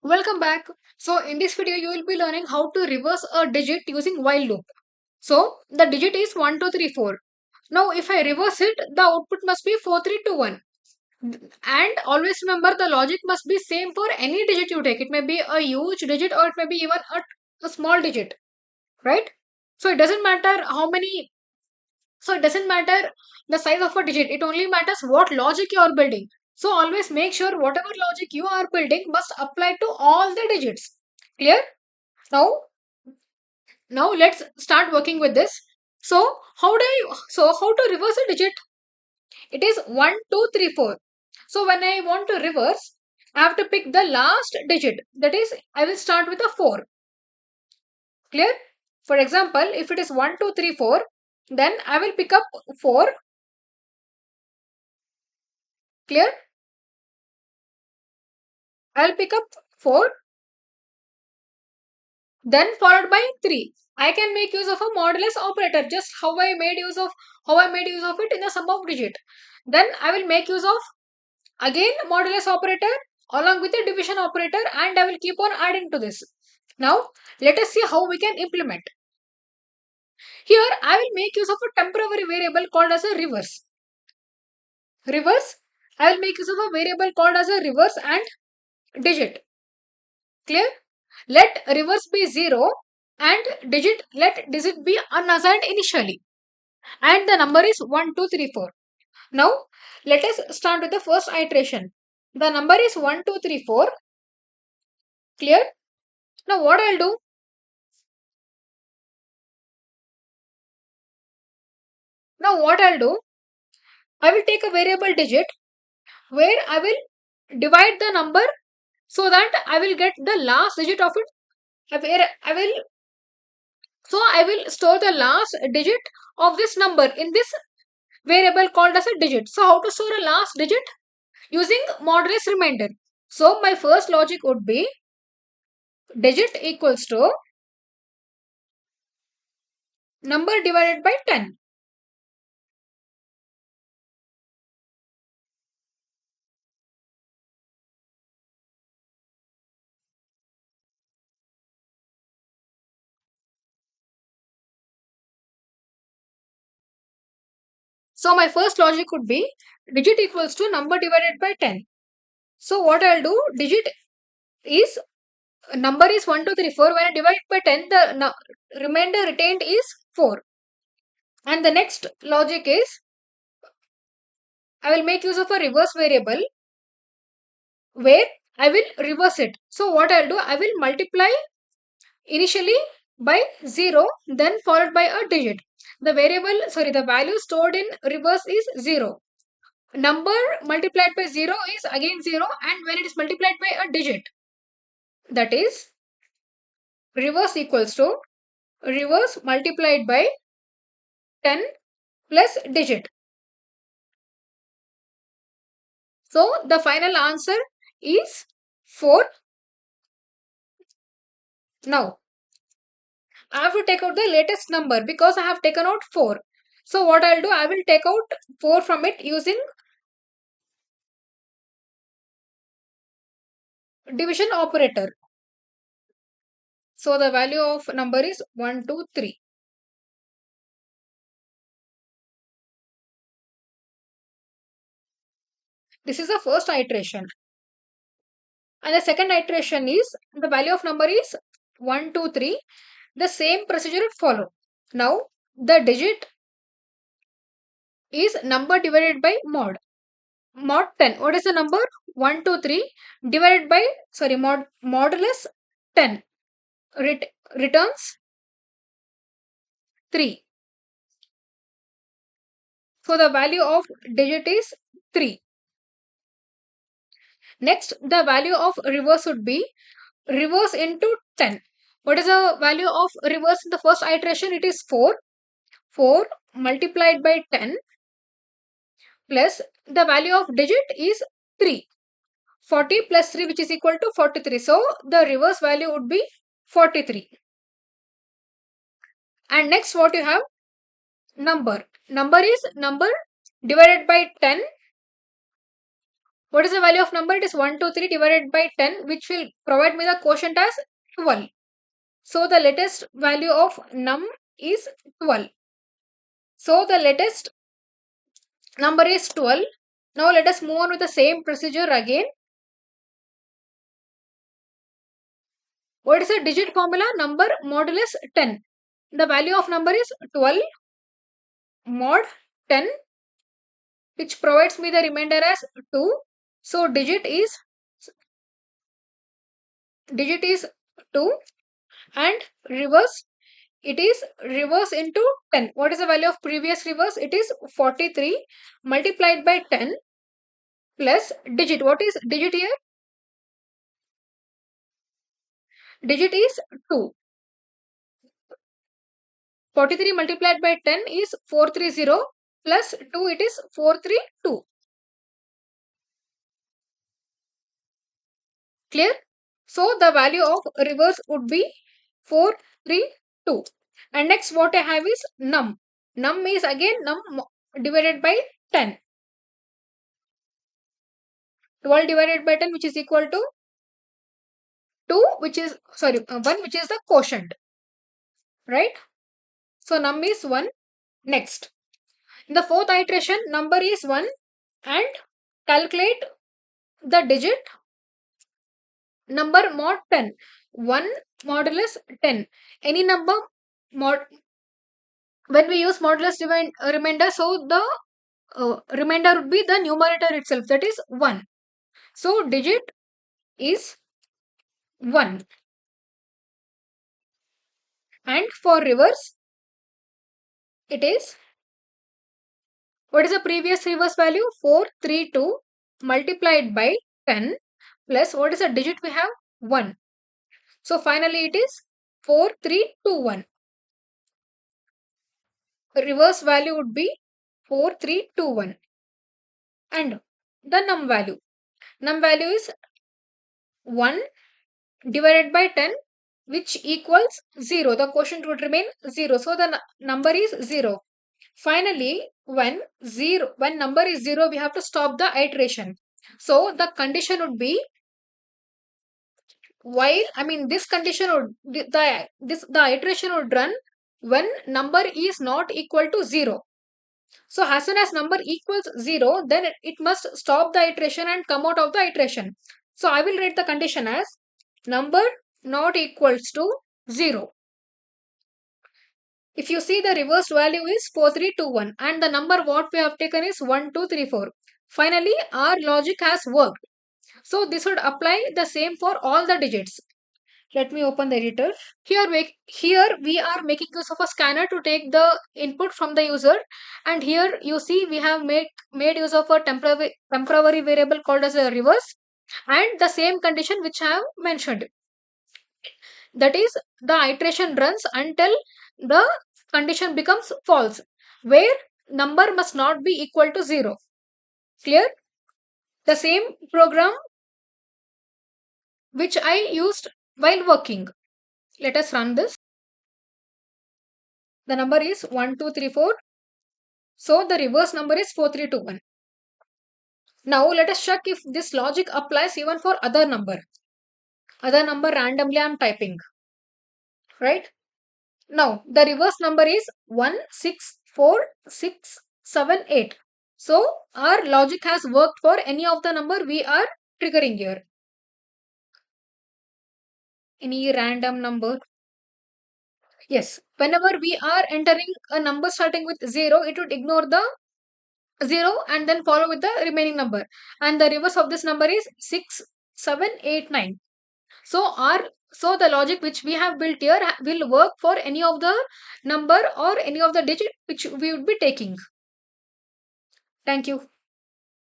Welcome back. So in this video you will be learning how to reverse a digit using while loop. So the digit is 1, 2, 3, 4. Now if I reverse it, the output must be 4, 3, 2, 1. And always remember the logic must be same for any digit you take. It may be a huge digit or it may be even a small digit, right? So it doesn't matter how many, so it doesn't matter the size of a digit. It only matters what logic you are building. So always make sure whatever logic you are building must apply to all the digits. Clear? Now, now let's start working with this. So how to reverse a digit? It is 1, 2, 3, 4. So when I want to reverse, I have to pick the last digit. That is, I will start with a 4. Clear? For example, if it is 1, 2, 3, 4, then I will pick up 4. Clear? I will pick up 4, then followed by 3. I can make use of a modulus operator, just how I made use of it in the sum of digit. Then I will make use of again modulus operator along with the division operator, and I will keep on adding to this. Now let us see how we can implement. Here I will make use of a temporary variable called as a reverse. Reverse, I will make use of a variable called as a reverse and digit. Clear? Let reverse be 0 and let digit be unassigned initially. And the number is 1, 2, 3, 4. Now let us start with the first iteration. The number is 1, 2, 3, 4. Clear? Now what I'll do? Now what I'll do? I will take a variable digit where I will divide the number so that I will get the last digit of it. Where I will store the last digit of this number in this variable called as a digit. So how to store a last digit? Using modulus remainder. So my first logic would be digit equals to number divided by 10. So my first logic would be digit equals to number divided by 10. So what I'll do, digit is number is 1, 2, 3, 4. When I divide by 10, the remainder retained is 4. And the next logic is I will make use of a reverse variable where I will reverse it. So what I'll do, I will multiply initially by 0, then followed by a digit. The value stored in reverse is 0. Number multiplied by 0 is again 0, and when it is multiplied by a digit, that is reverse equals to reverse multiplied by 10 plus digit. So the final answer is 4. Now I have to take out the latest number because I have taken out 4. So what I'll do, I will take out 4 from it using division operator. So the value of number is 1, 2, 3. This is the first iteration. And the second iteration is the value of number is 1, 2, 3. The same procedure would follow. Now the digit is number divided by mod. Mod 10. What is the number? 1, 2, 3 divided by, modulus 10. Returns 3. So the value of digit is 3. Next, the value of reverse would be reverse into 10. What is the value of reverse in the first iteration? It is 4. 4 multiplied by 10 plus the value of digit is 3. 40 plus 3, which is equal to 43. So the reverse value would be 43. And next what you have? Number. Number is number divided by 10 What is the value of number? It is 123 divided by 10, which will provide me the quotient as 12. So the latest value of num is 12. So the latest number is 12. Now let us move on with the same procedure again. What is the digit formula? Number modulus 10. The value of number is 12 mod 10, which provides me the remainder as 2. So digit is 2, and reverse, it is reverse into 10. What is the value of previous reverse? It is 43 multiplied by 10 plus digit. What is digit here? Digit is 2. 43 multiplied by 10 is 430 plus 2, it is 432. Clear? So the value of reverse would be 432. And next what I have is num. Num is again divided by 10. 12 divided by 10, which is equal to 2, which is, sorry, 1, which is the quotient. Right? So num is 1. Next, in the fourth iteration, number is 1, and calculate the digit number mod 10. 1 modulus 10. Any number mod, when we use modulus remainder, so the remainder would be the numerator itself, that is 1. So digit is 1. And for reverse, it is, what is the previous reverse value? 432 multiplied by 10 plus, what is the digit we have? 1. So finally it is 4321. Reverse value would be 4321. And the num value. Num value is 1 divided by 10, which equals 0. The quotient would remain 0. So the number is 0. Finally, when number is 0, we have to stop the iteration. So the condition would be, while, I mean, this condition would, the iteration would run when number is not equal to 0. So as soon as number equals 0, then it must stop the iteration and come out of the iteration. So I will write the condition as number not equals to 0. If you see, the reversed value is 4321, and the number what we have taken is 1234. Finally, our logic has worked. So this would apply the same for all the digits. Let me open the editor. Here we are making use of a scanner to take the input from the user, and here you see we have made use of a temporary variable called as a reverse, and the same condition which I have mentioned. That is, the iteration runs until the condition becomes false, where number must not be equal to 0. Clear? The same program which I used while working. Let us run this. The number is 1234. So the reverse number is 4321. Now let us check if this logic applies even for other number. Other number randomly I am typing. Right? Now the reverse number is 164,678. So our logic has worked for any of the number we are triggering here. Any random number. Yes, whenever we are entering a number starting with 0, it would ignore the 0 and then follow with the remaining number. And the reverse of this number is 6789. So the logic which we have built here will work for any of the number or any of the digit which we would be taking. Thank you.